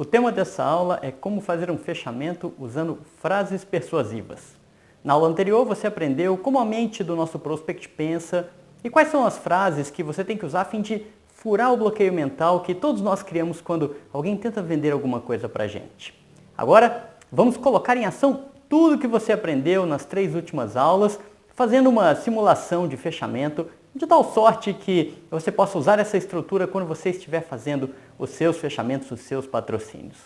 tema dessa aula é como fazer um fechamento usando frases persuasivas. Na aula anterior você aprendeu como a mente do nosso prospect pensa e quais são as frases que você tem que usar a fim de furar o bloqueio mental que todos nós criamos quando alguém tenta vender alguma coisa pra gente. Agora, vamos colocar em ação tudo que você aprendeu nas 3 últimas aulas, fazendo uma simulação de fechamento, de tal sorte que você possa usar essa estrutura quando você estiver fazendo os seus fechamentos, os seus patrocínios.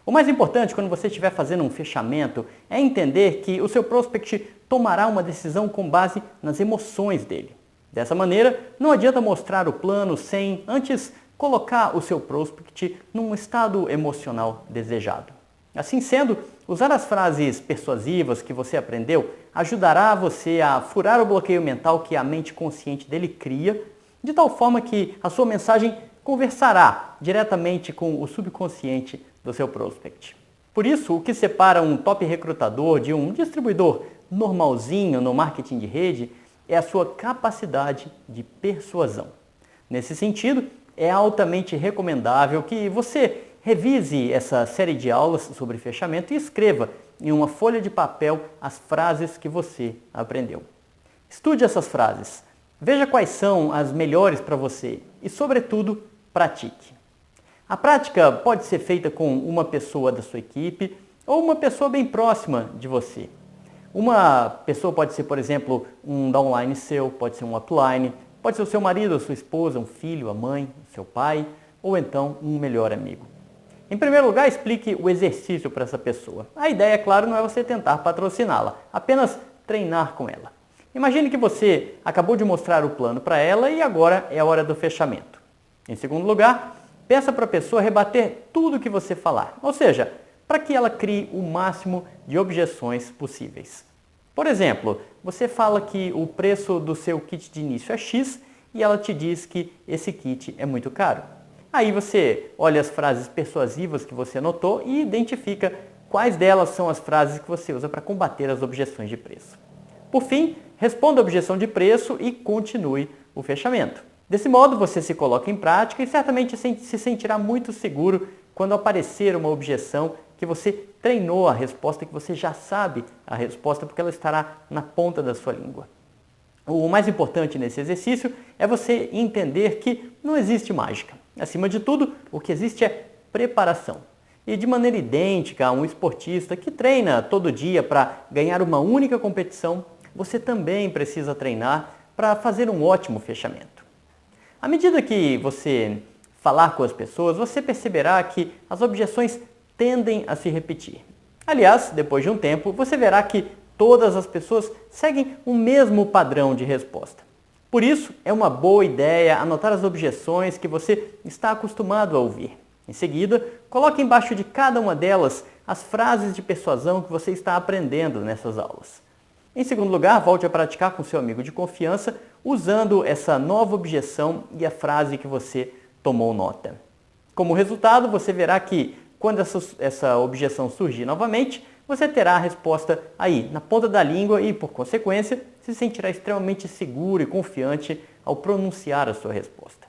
O mais importante quando você estiver fazendo um fechamento é entender que o seu prospect tomará uma decisão com base nas emoções dele. Dessa maneira, não adianta mostrar o plano sem antes colocar o seu prospect num estado emocional desejado. Assim sendo, usar as frases persuasivas que você aprendeu ajudará você a furar o bloqueio mental que a mente consciente dele cria, de tal forma que a sua mensagem conversará diretamente com o subconsciente do seu prospect. Por isso, o que separa um top recrutador de um distribuidor normalzinho no marketing de rede é a sua capacidade de persuasão. Nesse sentido, é altamente recomendável que você revise essa série de aulas sobre fechamento e escreva em uma folha de papel as frases que você aprendeu. Estude essas frases, veja quais são as melhores para você e, sobretudo, pratique. A prática pode ser feita com uma pessoa da sua equipe ou uma pessoa bem próxima de você. Uma pessoa pode ser, por exemplo, um downline seu, pode ser um upline, pode ser o seu marido, a sua esposa, um filho, a mãe, o seu pai ou então um melhor amigo. Em primeiro lugar, explique o exercício para essa pessoa. A ideia, é claro, não é você tentar patrociná-la, apenas treinar com ela. Imagine que você acabou de mostrar o plano para ela e agora é a hora do fechamento. Em segundo lugar, peça para a pessoa rebater tudo que você falar, ou seja, para que ela crie o máximo de objeções possíveis. Por exemplo, você fala que o preço do seu kit de início é X e ela te diz que esse kit é muito caro. Aí você olha as frases persuasivas que você anotou e identifica quais delas são as frases que você usa para combater as objeções de preço. Por fim, responda a objeção de preço e continue o fechamento. Desse modo, você se coloca em prática e certamente se sentirá muito seguro quando aparecer uma objeção que você treinou a resposta, que você já sabe a resposta, porque ela estará na ponta da sua língua. O mais importante nesse exercício é você entender que não existe mágica. Acima de tudo, o que existe é preparação. E de maneira idêntica a um esportista que treina todo dia para ganhar uma única competição, você também precisa treinar para fazer um ótimo fechamento. À medida que você falar com as pessoas, você perceberá que as objeções tendem a se repetir. Aliás, depois de um tempo, você verá que todas as pessoas seguem o mesmo padrão de resposta. Por isso, é uma boa ideia anotar as objeções que você está acostumado a ouvir. Em seguida, coloque embaixo de cada uma delas as frases de persuasão que você está aprendendo nessas aulas. Em segundo lugar, volte a praticar com seu amigo de confiança usando essa nova objeção e a frase que você tomou nota. Como resultado, você verá que quando essa objeção surgir novamente, você terá a resposta aí, na ponta da língua e, por consequência, se sentirá extremamente seguro e confiante ao pronunciar a sua resposta.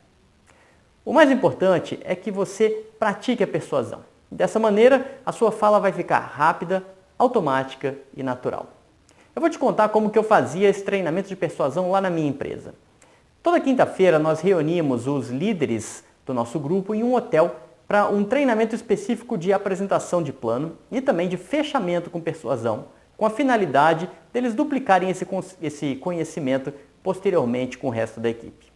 O mais importante é que você pratique a persuasão. Dessa maneira, a sua fala vai ficar rápida, automática e natural. Eu vou te contar como que eu fazia esse treinamento de persuasão lá na minha empresa. Toda quinta-feira nós reunimos os líderes do nosso grupo em um hotel para um treinamento específico de apresentação de plano e também de fechamento com persuasão, com a finalidade deles duplicarem esse conhecimento posteriormente com o resto da equipe.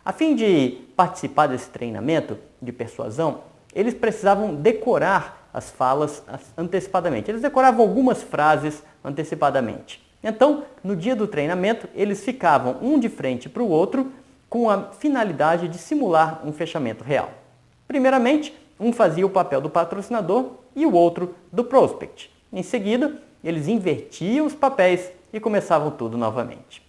A fim de participar desse treinamento de persuasão, eles precisavam decorar as falas antecipadamente. Eles decoravam algumas frases antecipadamente. Então, no dia do treinamento, eles ficavam um de frente para o outro com a finalidade de simular um fechamento real. Primeiramente, um fazia o papel do patrocinador e o outro do prospect. Em seguida, eles invertiam os papéis e começavam tudo novamente.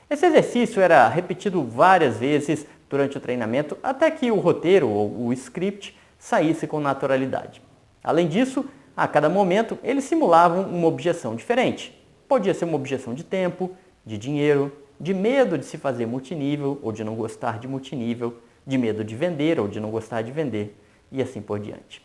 Esse exercício era repetido várias vezes durante o treinamento até que o roteiro ou o script saísse com naturalidade. Além disso, a cada momento eles simulavam uma objeção diferente. Podia ser uma objeção de tempo, de dinheiro, de medo de se fazer multinível ou de não gostar de multinível, de medo de vender ou de não gostar de vender, e assim por diante.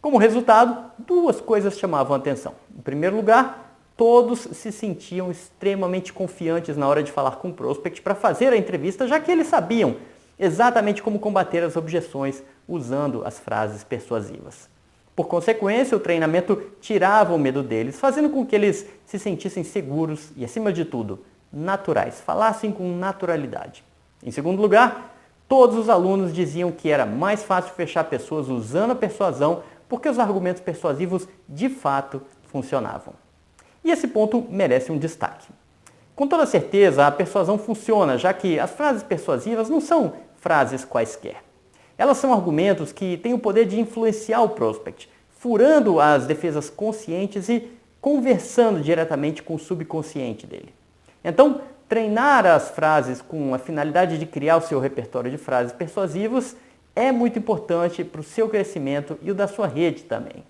Como resultado, duas coisas chamavam a atenção. Em primeiro lugar, todos se sentiam extremamente confiantes na hora de falar com o prospect para fazer a entrevista, já que eles sabiam exatamente como combater as objeções usando as frases persuasivas. Por consequência, o treinamento tirava o medo deles, fazendo com que eles se sentissem seguros e, acima de tudo, naturais, falassem com naturalidade. Em segundo lugar, todos os alunos diziam que era mais fácil fechar pessoas usando a persuasão porque os argumentos persuasivos de fato funcionavam. E esse ponto merece um destaque. Com toda certeza, a persuasão funciona, já que as frases persuasivas não são frases quaisquer. Elas são argumentos que têm o poder de influenciar o prospect, furando as defesas conscientes e conversando diretamente com o subconsciente dele. Então, treinar as frases com a finalidade de criar o seu repertório de frases persuasivas é muito importante para o seu crescimento e o da sua rede também.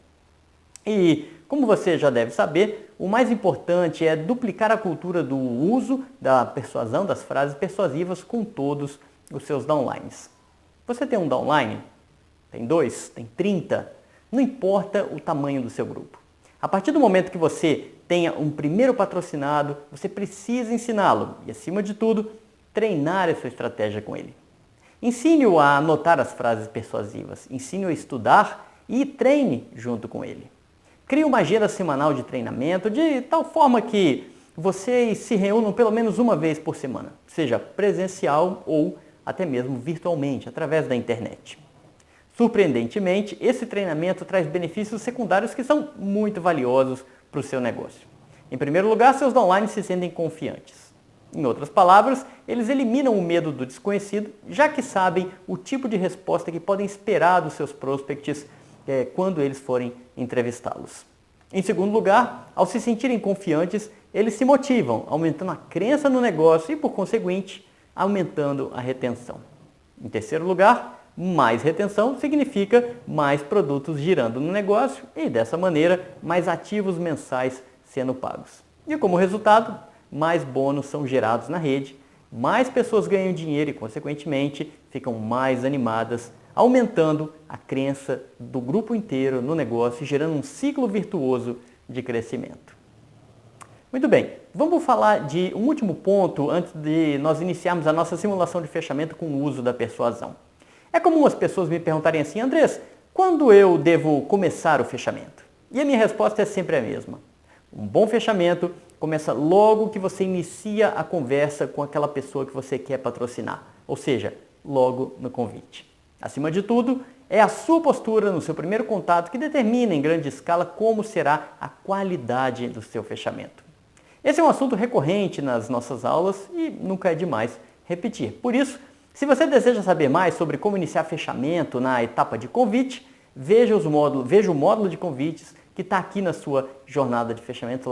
E, como você já deve saber, o mais importante é duplicar a cultura do uso da persuasão, das frases persuasivas com todos os seus downlines. Você tem um downline? Tem 2? Tem 30? Não importa o tamanho do seu grupo. A partir do momento que você tenha um primeiro patrocinado, você precisa ensiná-lo e, acima de tudo, treinar a sua estratégia com ele. Ensine-o a anotar as frases persuasivas, ensine-o a estudar e treine junto com ele. Crie uma agenda semanal de treinamento de tal forma que vocês se reúnam pelo menos uma vez por semana, seja presencial ou até mesmo virtualmente, através da internet. Surpreendentemente, esse treinamento traz benefícios secundários que são muito valiosos para o seu negócio. Em primeiro lugar, seus downlines se sentem confiantes. Em outras palavras, eles eliminam o medo do desconhecido, já que sabem o tipo de resposta que podem esperar dos seus prospects quando eles forem entrevistá-los. Em segundo lugar, ao se sentirem confiantes, eles se motivam, aumentando a crença no negócio e, por conseguinte, aumentando a retenção. Em terceiro lugar, mais retenção significa mais produtos girando no negócio e, dessa maneira, mais ativos mensais sendo pagos. E como resultado, mais bônus são gerados na rede, mais pessoas ganham dinheiro e, consequentemente, ficam mais animadas, aumentando a crença do grupo inteiro no negócio e gerando um ciclo virtuoso de crescimento. Muito bem, vamos falar de um último ponto antes de nós iniciarmos a nossa simulação de fechamento com o uso da persuasão. É comum as pessoas me perguntarem assim: Andrés, quando eu devo começar o fechamento? E a minha resposta é sempre a mesma. Um bom fechamento começa logo que você inicia a conversa com aquela pessoa que você quer patrocinar, ou seja, logo no convite. Acima de tudo, é a sua postura no seu primeiro contato que determina em grande escala como será a qualidade do seu fechamento. Esse é um assunto recorrente nas nossas aulas e nunca é demais repetir. Por isso, se você deseja saber mais sobre como iniciar fechamento na etapa de convite, veja o módulo de convites que está aqui na sua jornada de fechamento.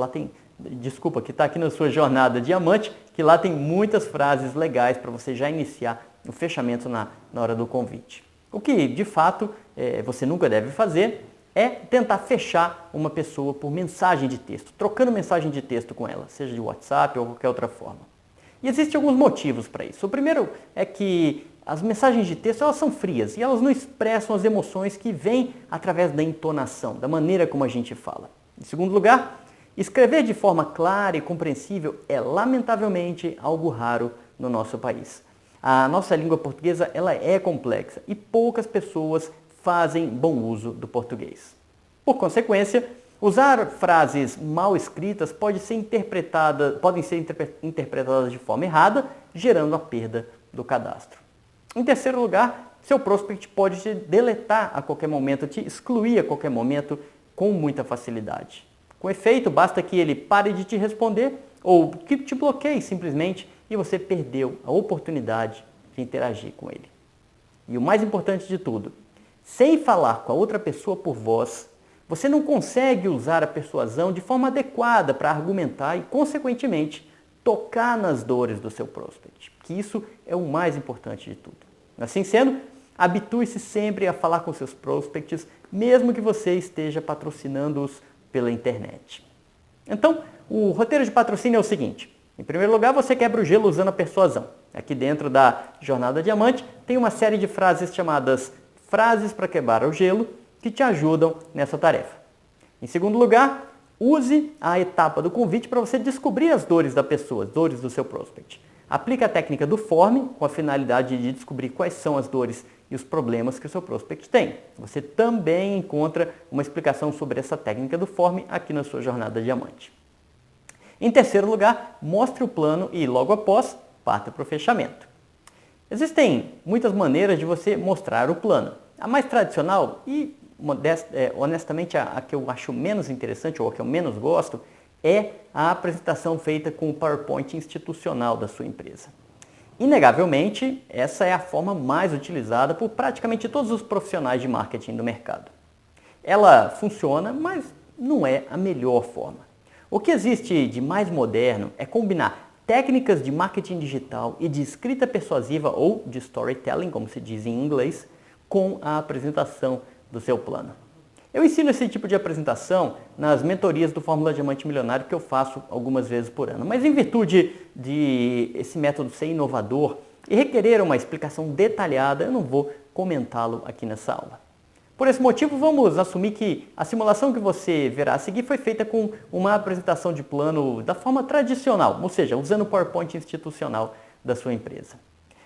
Que está aqui na sua jornada diamante, que lá tem muitas frases legais para você já iniciar o fechamento na hora do convite. O que, de fato, você nunca deve fazer é tentar fechar uma pessoa por mensagem de texto, trocando mensagem de texto com ela, seja de WhatsApp ou qualquer outra forma. E existem alguns motivos para isso. O primeiro é que as mensagens de texto elas são frias e elas não expressam as emoções que vêm através da entonação, da maneira como a gente fala. Em segundo lugar, escrever de forma clara e compreensível é, lamentavelmente, algo raro no nosso país. A nossa língua portuguesa ela é complexa e poucas pessoas fazem bom uso do português. Por consequência, usar frases mal escritas podem ser interpretadas de forma errada, gerando a perda do cadastro. Em terceiro lugar, seu prospect pode te deletar a qualquer momento, te excluir a qualquer momento com muita facilidade. Com efeito, basta que ele pare de te responder ou que te bloqueie simplesmente e você perdeu a oportunidade de interagir com ele. E o mais importante de tudo, sem falar com a outra pessoa por voz, você não consegue usar a persuasão de forma adequada para argumentar e, consequentemente, tocar nas dores do seu prospect, que isso é o mais importante de tudo. Assim sendo, habitue-se sempre a falar com seus prospects, mesmo que você esteja patrocinando-os pela internet. Então, o roteiro de patrocínio é o seguinte. Em primeiro lugar, você quebra o gelo usando a persuasão. Aqui dentro da Jornada Diamante tem uma série de frases chamadas frases para quebrar o gelo que te ajudam nessa tarefa. Em segundo lugar, use a etapa do convite para você descobrir as dores da pessoa, as dores do seu prospect. Aplique a técnica do form com a finalidade de descobrir quais são as dores e os problemas que o seu prospect tem. Você também encontra uma explicação sobre essa técnica do form aqui na sua jornada diamante. Em terceiro lugar, mostre o plano e logo após, parta para o fechamento. Existem muitas maneiras de você mostrar o plano. A mais tradicional e honestamente a que eu acho menos interessante ou a que eu menos gosto é a apresentação feita com o PowerPoint institucional da sua empresa. Inegavelmente, essa é a forma mais utilizada por praticamente todos os profissionais de marketing do mercado. Ela funciona, mas não é a melhor forma. O que existe de mais moderno é combinar técnicas de marketing digital e de escrita persuasiva ou de storytelling, como se diz em inglês, com a apresentação do seu plano. Eu ensino esse tipo de apresentação nas mentorias do Fórmula Diamante Milionário que eu faço algumas vezes por ano. Mas em virtude de esse método ser inovador e requerer uma explicação detalhada, eu não vou comentá-lo aqui nessa aula. Por esse motivo, vamos assumir que a simulação que você verá a seguir foi feita com uma apresentação de plano da forma tradicional, ou seja, usando o PowerPoint institucional da sua empresa.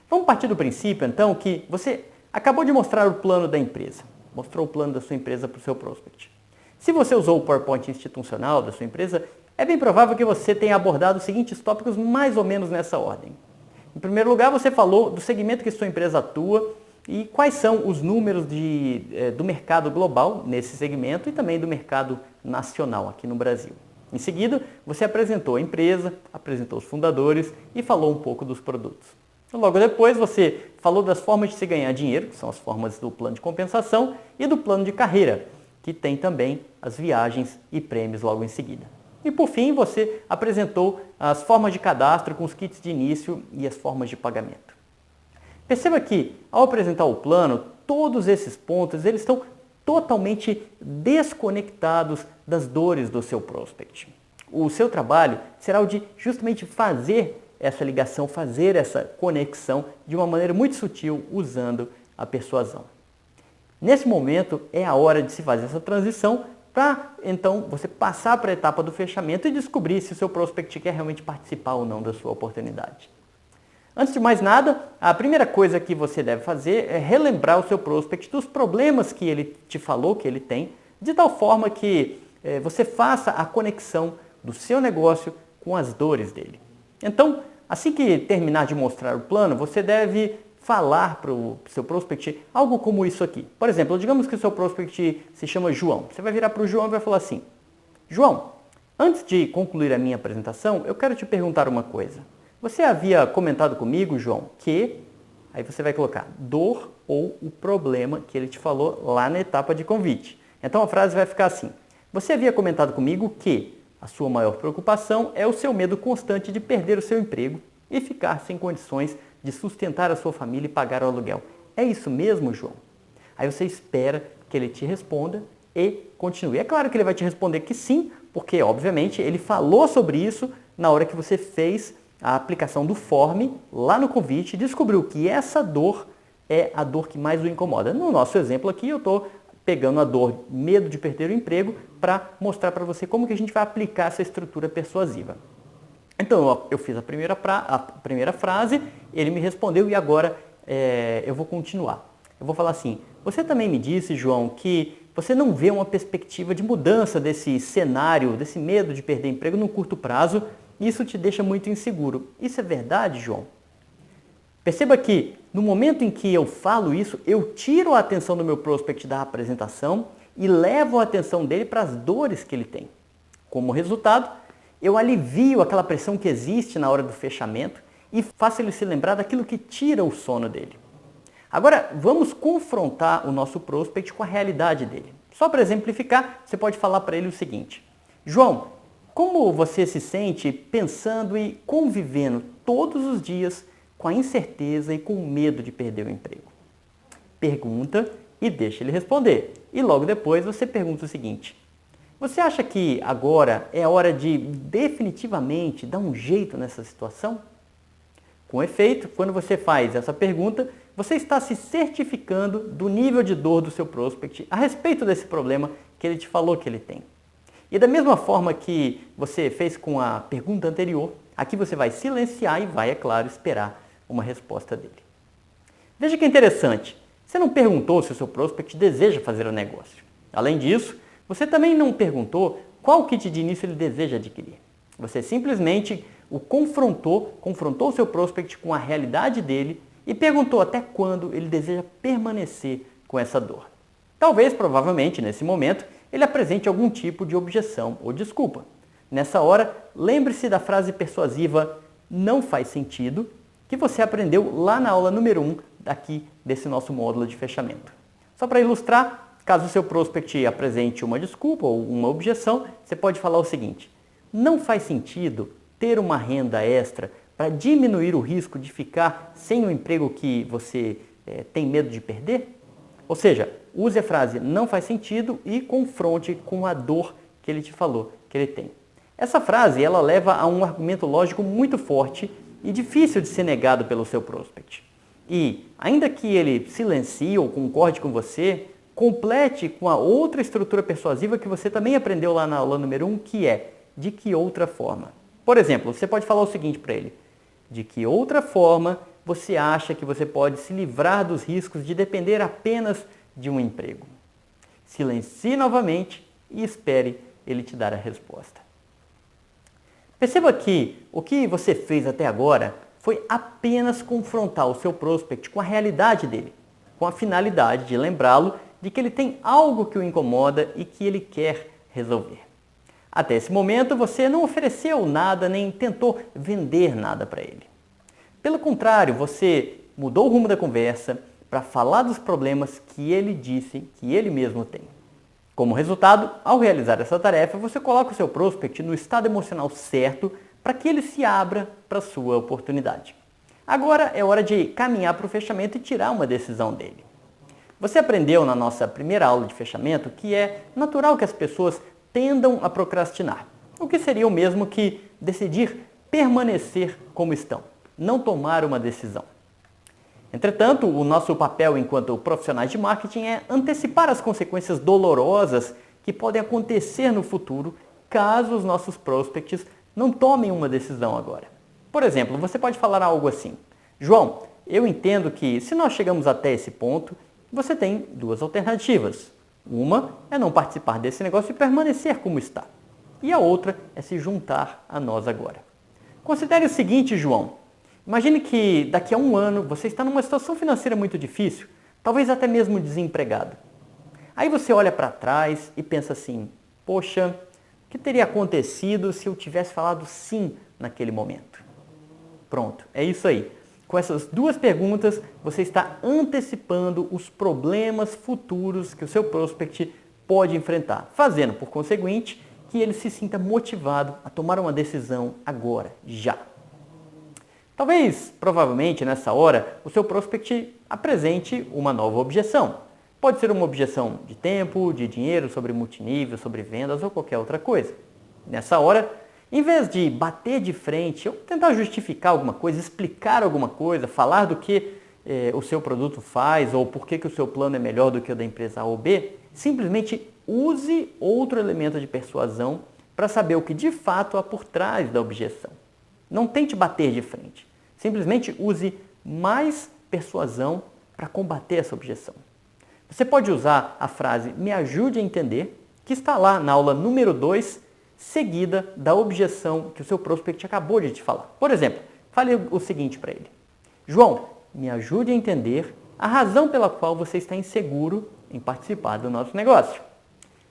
Vamos partir do princípio, então, que você acabou de mostrar o plano da empresa. Mostrou o plano da sua empresa para o seu prospect. Se você usou o PowerPoint institucional da sua empresa, é bem provável que você tenha abordado os seguintes tópicos mais ou menos nessa ordem. Em primeiro lugar, você falou do segmento que sua empresa atua e quais são os números do mercado global nesse segmento e também do mercado nacional aqui no Brasil. Em seguida, você apresentou a empresa, apresentou os fundadores e falou um pouco dos produtos. Logo depois, você falou das formas de se ganhar dinheiro, que são as formas do plano de compensação, e do plano de carreira, que tem também as viagens e prêmios logo em seguida. E por fim, você apresentou as formas de cadastro com os kits de início e as formas de pagamento. Perceba que, ao apresentar o plano, todos esses pontos eles estão totalmente desconectados das dores do seu prospect. O seu trabalho será o de justamente fazer essa ligação, fazer essa conexão de uma maneira muito sutil, usando a persuasão. Nesse momento é a hora de se fazer essa transição para então você passar para a etapa do fechamento e descobrir se o seu prospect quer realmente participar ou não da sua oportunidade. Antes de mais nada, a primeira coisa que você deve fazer é relembrar o seu prospect dos problemas que ele te falou que ele tem, de tal forma que você faça a conexão do seu negócio com as dores dele. Então, assim que terminar de mostrar o plano, você deve falar para o seu prospect algo como isso aqui. Por exemplo, digamos que o seu prospect se chama João. Você vai virar para o João e vai falar assim: João, antes de concluir a minha apresentação, eu quero te perguntar uma coisa. Você havia comentado comigo, João, que... Aí você vai colocar dor ou o problema que ele te falou lá na etapa de convite. Então a frase vai ficar assim: você havia comentado comigo que a sua maior preocupação é o seu medo constante de perder o seu emprego e ficar sem condições de sustentar a sua família e pagar o aluguel. É isso mesmo, João? Aí você espera que ele te responda e continue. É claro que ele vai te responder que sim, porque, obviamente, ele falou sobre isso na hora que você fez a aplicação do form lá no convite e descobriu que essa dor é a dor que mais o incomoda. No nosso exemplo aqui, eu estou pegando a dor, medo de perder o emprego, para mostrar para você como que a gente vai aplicar essa estrutura persuasiva. Então, eu fiz a primeira frase, ele me respondeu e agora eu vou continuar. Eu vou falar assim: você também me disse, João, que você não vê uma perspectiva de mudança desse cenário, desse medo de perder emprego num curto prazo, e isso te deixa muito inseguro. Isso é verdade, João? Perceba que no momento em que eu falo isso, eu tiro a atenção do meu prospect da apresentação e levo a atenção dele para as dores que ele tem. Como resultado, eu alivio aquela pressão que existe na hora do fechamento e faço ele se lembrar daquilo que tira o sono dele. Agora, vamos confrontar o nosso prospect com a realidade dele. Só para exemplificar, você pode falar para ele o seguinte: João, como você se sente pensando e convivendo todos os dias com a incerteza e com o medo de perder o emprego? Pergunta e deixa ele responder. E logo depois você pergunta o seguinte: você acha que agora é a hora de definitivamente dar um jeito nessa situação? Com efeito, quando você faz essa pergunta, você está se certificando do nível de dor do seu prospect a respeito desse problema que ele te falou que ele tem. E da mesma forma que você fez com a pergunta anterior, aqui você vai silenciar e vai, é claro, esperar uma resposta dele. Veja que interessante, você não perguntou se o seu prospect deseja fazer o negócio. Além disso, você também não perguntou qual kit de início ele deseja adquirir. Você simplesmente o confrontou o seu prospect com a realidade dele e perguntou até quando ele deseja permanecer com essa dor. Talvez, provavelmente, nesse momento, ele apresente algum tipo de objeção ou desculpa. Nessa hora, lembre-se da frase persuasiva "não faz sentido", que você aprendeu lá na aula número 1 daqui desse nosso módulo de fechamento. Só para ilustrar, caso o seu prospect apresente uma desculpa ou uma objeção, você pode falar o seguinte: "Não faz sentido ter uma renda extra para diminuir o risco de ficar sem o emprego que você tem medo de perder?" Ou seja, use a frase "não faz sentido" e confronte com a dor que ele te falou que ele tem. Essa frase ela leva a um argumento lógico muito forte e difícil de ser negado pelo seu prospect. E, ainda que ele silencie ou concorde com você, complete com a outra estrutura persuasiva que você também aprendeu lá na aula número 1, que é "de que outra forma?". Por exemplo, você pode falar o seguinte para ele: "De que outra forma você acha que você pode se livrar dos riscos de depender apenas de um emprego?". Silencie novamente e espere ele te dar a resposta. Perceba que o que você fez até agora foi apenas confrontar o seu prospect com a realidade dele, com a finalidade de lembrá-lo de que ele tem algo que o incomoda e que ele quer resolver. Até esse momento, você não ofereceu nada nem tentou vender nada para ele. Pelo contrário, você mudou o rumo da conversa para falar dos problemas que ele disse que ele mesmo tem. Como resultado, ao realizar essa tarefa, você coloca o seu prospect no estado emocional certo para que ele se abra para a sua oportunidade. Agora é hora de caminhar para o fechamento e tirar uma decisão dele. Você aprendeu na nossa primeira aula de fechamento que é natural que as pessoas tendam a procrastinar, o que seria o mesmo que decidir permanecer como estão, não tomar uma decisão. Entretanto, o nosso papel enquanto profissionais de marketing é antecipar as consequências dolorosas que podem acontecer no futuro caso os nossos prospects não tomem uma decisão agora. Por exemplo, você pode falar algo assim: "João, eu entendo que se nós chegamos até esse ponto, você tem duas alternativas. Uma é não participar desse negócio e permanecer como está. E a outra é se juntar a nós agora. Considere o seguinte, João. Imagine que daqui a um ano você está numa situação financeira muito difícil, talvez até mesmo desempregado. Aí você olha para trás e pensa assim: poxa, o que teria acontecido se eu tivesse falado sim naquele momento? Pronto, é isso aí. Com essas duas perguntas, você está antecipando os problemas futuros que o seu prospect pode enfrentar, fazendo, por conseguinte, que ele se sinta motivado a tomar uma decisão agora, já. Talvez, provavelmente, nessa hora, o seu prospect apresente uma nova objeção. Pode ser uma objeção de tempo, de dinheiro, sobre multinível, sobre vendas ou qualquer outra coisa. Nessa hora, em vez de bater de frente ou tentar justificar alguma coisa, explicar alguma coisa, falar do que o seu produto faz ou por que o seu plano é melhor do que o da empresa A ou B, simplesmente use outro elemento de persuasão para saber o que de fato há por trás da objeção. Não tente bater de frente. Simplesmente use mais persuasão para combater essa objeção. Você pode usar a frase "me ajude a entender", que está lá na aula número 2, seguida da objeção que o seu prospect acabou de te falar. Por exemplo, fale o seguinte para ele: "João, me ajude a entender a razão pela qual você está inseguro em participar do nosso negócio."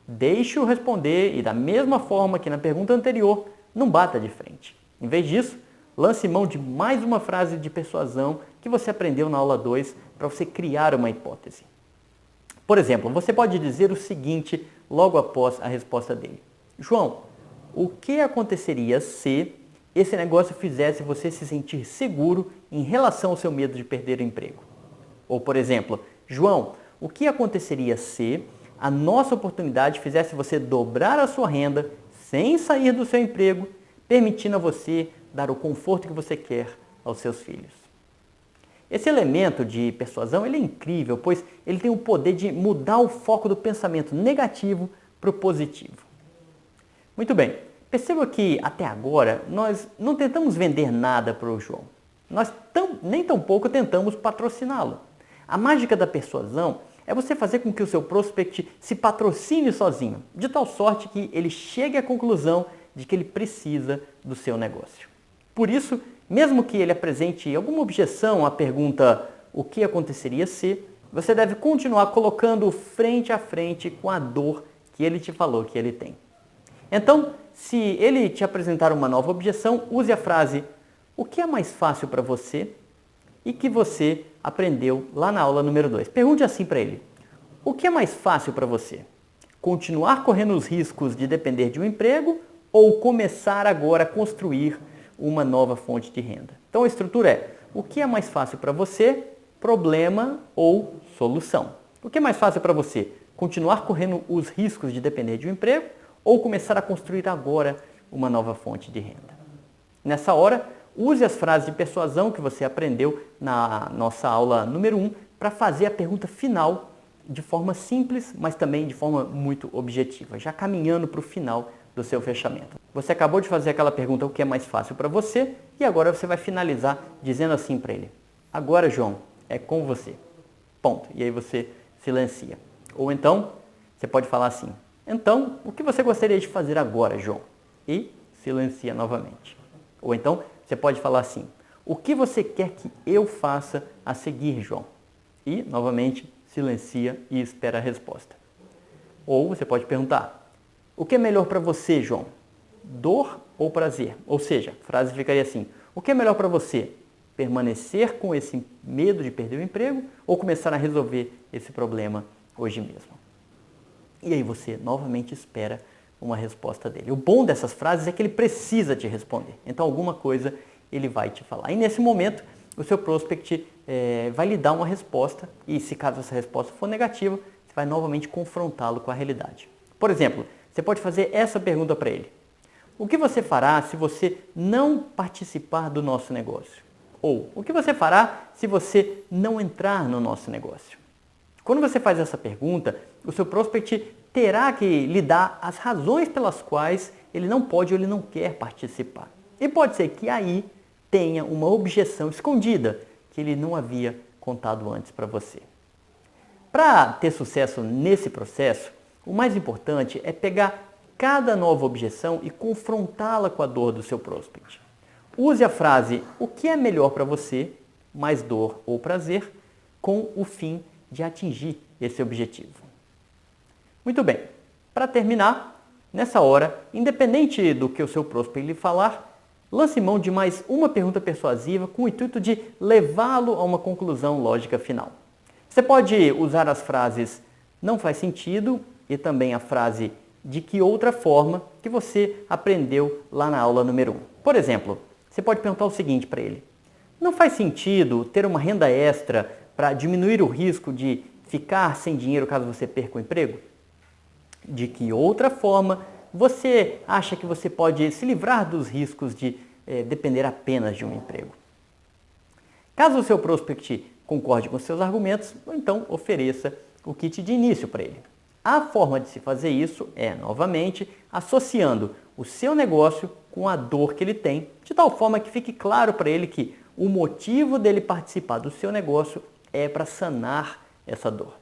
Deixe-o responder e, da mesma forma que na pergunta anterior, não bata de frente. Em vez disso, lance mão de mais uma frase de persuasão que você aprendeu na aula 2 para você criar uma hipótese. Por exemplo, você pode dizer o seguinte logo após a resposta dele: "João, o que aconteceria se esse negócio fizesse você se sentir seguro em relação ao seu medo de perder o emprego?" Ou, por exemplo, "João, o que aconteceria se a nossa oportunidade fizesse você dobrar a sua renda sem sair do seu emprego, permitindo a você dar o conforto que você quer aos seus filhos?" Esse elemento de persuasão ele é incrível, pois ele tem o poder de mudar o foco do pensamento negativo para o positivo. Muito bem, perceba que até agora nós não tentamos vender nada para o João. Nós nem tampouco tentamos patrociná-lo. A mágica da persuasão é você fazer com que o seu prospect se patrocine sozinho, de tal sorte que ele chegue à conclusão de que ele precisa do seu negócio. Por isso, mesmo que ele apresente alguma objeção à pergunta o que aconteceria se, você deve continuar colocando frente a frente com a dor que ele te falou que ele tem. Então, se ele te apresentar uma nova objeção, use a frase o que é mais fácil para você e que você aprendeu lá na aula número 2. Pergunte assim para ele, o que é mais fácil para você? Continuar correndo os riscos de depender de um emprego ou começar agora a construir uma nova fonte de renda? Então a estrutura é, o que é mais fácil para você? Problema ou solução. O que é mais fácil para você? Continuar correndo os riscos de depender de um emprego ou começar a construir agora uma nova fonte de renda? Nessa hora, use as frases de persuasão que você aprendeu na nossa aula número 1 para fazer a pergunta final de forma simples, mas também de forma muito objetiva, já caminhando para o final do seu fechamento. Você acabou de fazer aquela pergunta, o que é mais fácil para você, e agora você vai finalizar dizendo assim para ele, agora, João, é com você. Ponto. E aí você silencia. Ou então, você pode falar assim, então, o que você gostaria de fazer agora, João? E silencia novamente. Ou então, você pode falar assim, o que você quer que eu faça a seguir, João? E, novamente, silencia e espera a resposta. Ou você pode perguntar, o que é melhor para você, João? Dor ou prazer? Ou seja, a frase ficaria assim, o que é melhor para você? Permanecer com esse medo de perder o emprego ou começar a resolver esse problema hoje mesmo? E aí você novamente espera uma resposta dele. O bom dessas frases é que ele precisa te responder. Então alguma coisa ele vai te falar. E nesse momento o seu prospect vai lhe dar uma resposta e se caso essa resposta for negativa, você vai novamente confrontá-lo com a realidade. Por exemplo, você pode fazer essa pergunta para ele. O que você fará se você não participar do nosso negócio? Ou, o que você fará se você não entrar no nosso negócio? Quando você faz essa pergunta, o seu prospect terá que lhe dar as razões pelas quais ele não pode ou ele não quer participar. E pode ser que aí tenha uma objeção escondida que ele não havia contado antes para você. Para ter sucesso nesse processo, o mais importante é pegar cada nova objeção e confrontá-la com a dor do seu prospect. Use a frase, o que é melhor para você, mais dor ou prazer, com o fim de atingir esse objetivo. Muito bem, para terminar, nessa hora, independente do que o seu prospect lhe falar, lance mão de mais uma pergunta persuasiva com o intuito de levá-lo a uma conclusão lógica final. Você pode usar as frases não faz sentido e também a frase de que outra forma que você aprendeu lá na aula número 1. Por exemplo, você pode perguntar o seguinte para ele, não faz sentido ter uma renda extra para diminuir o risco de ficar sem dinheiro caso você perca o emprego? De que outra forma você acha que você pode se livrar dos riscos de depender apenas de um emprego? Caso o seu prospect concorde com seus argumentos, então ofereça o kit de início para ele. A forma de se fazer isso é, novamente, associando o seu negócio com a dor que ele tem, de tal forma que fique claro para ele que o motivo dele participar do seu negócio é para sanar essa dor.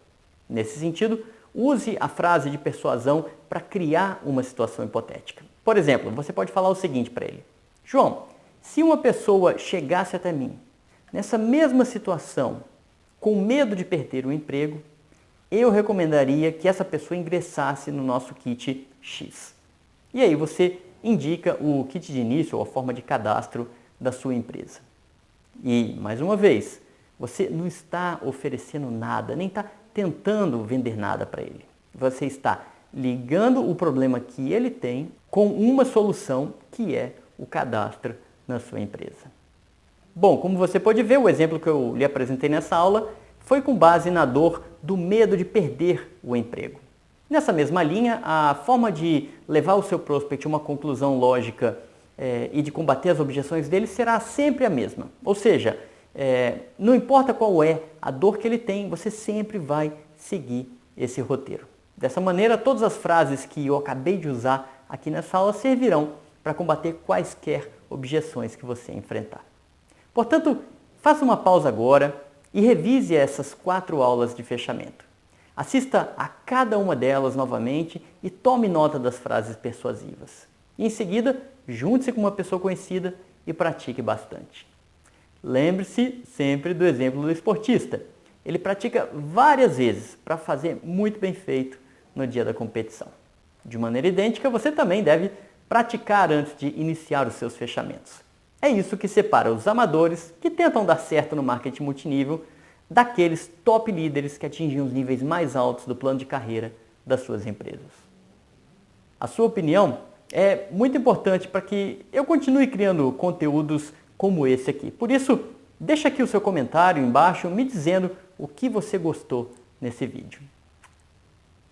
Nesse sentido, use a frase de persuasão para criar uma situação hipotética. Por exemplo, você pode falar o seguinte para ele, João, se uma pessoa chegasse até mim, nessa mesma situação, com medo de perder o emprego, eu recomendaria que essa pessoa ingressasse no nosso kit X. E aí você indica o kit de início ou a forma de cadastro da sua empresa. E, mais uma vez, você não está oferecendo nada, nem está tentando vender nada para ele. Você está ligando o problema que ele tem com uma solução que é o cadastro na sua empresa. Bom, como você pode ver, o exemplo que eu lhe apresentei nessa aula foi com base na dor do medo de perder o emprego. Nessa mesma linha, a forma de levar o seu prospect a uma conclusão lógica e de combater as objeções dele será sempre a mesma. Ou seja, não importa qual é a dor que ele tem, você sempre vai seguir esse roteiro. Dessa maneira, todas as frases que eu acabei de usar aqui nessa aula servirão para combater quaisquer objeções que você enfrentar. Portanto, faça uma pausa agora e revise essas 4 aulas de fechamento. Assista a cada uma delas novamente e tome nota das frases persuasivas. E em seguida, junte-se com uma pessoa conhecida e pratique bastante. Lembre-se sempre do exemplo do esportista. Ele pratica várias vezes para fazer muito bem feito no dia da competição. De maneira idêntica, você também deve praticar antes de iniciar os seus fechamentos. É isso que separa os amadores que tentam dar certo no marketing multinível daqueles top líderes que atingem os níveis mais altos do plano de carreira das suas empresas. A sua opinião é muito importante para que eu continue criando conteúdos como esse aqui. Por isso, deixa aqui o seu comentário embaixo me dizendo o que você gostou nesse vídeo.